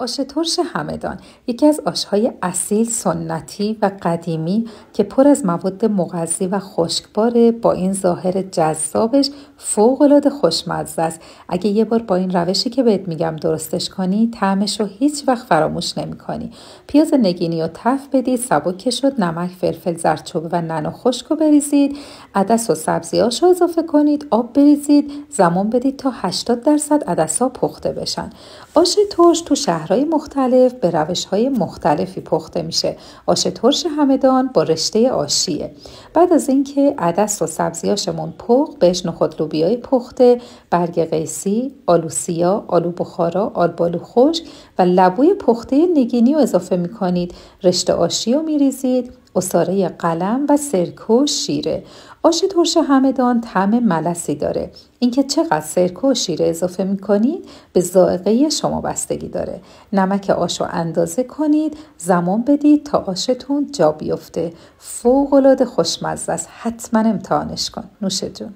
آش ترش همدان یکی از آش‌های اصیل، سنتی و قدیمی که پر از مواد مغذی و خشکباره، با این ظاهر جذابش فوق‌العاده خوشمزه است. اگه یه بار با این روشی که بهت میگم درستش کنی، طعمش رو هیچ وقت فراموش نمی‌کنی. پیاز نگینی رو تفت بدید، سبک که شد، نمک، فلفل زردچوبه و نعنا خشک رو بریزید، عدس و سبزی‌هاش رو اضافه کنید، آب بریزید، زمان بدید تا 80% عدس‌ها پخته بشن. آش ترش تو شهرهای مختلف به روش‌های مختلفی پخته میشه. آش ترش همدان با رشته آشیه. بعد از اینکه عدس و سبزیاشمون پخت، بهش نخود لوبیای پخته، برگ قیسی، آلو سیاه، آلو بخارا، آلبالو خشک و لبوی پخته نگینی رو اضافه میکنید. رشته آشی رو میریزید، عصاره قلم و سرکه و شیره. آش ترش همدان طعم ملسی داره. اینکه چقدر سرکه و شیره اضافه میکنید به ذائقه شما بستگی داره. نمک آش رو اندازه کنید، زمان بدید تا آشتون جا بیفته. فوق‌العاده خوشمزه است. حتما امتحانش کن. نوش جون.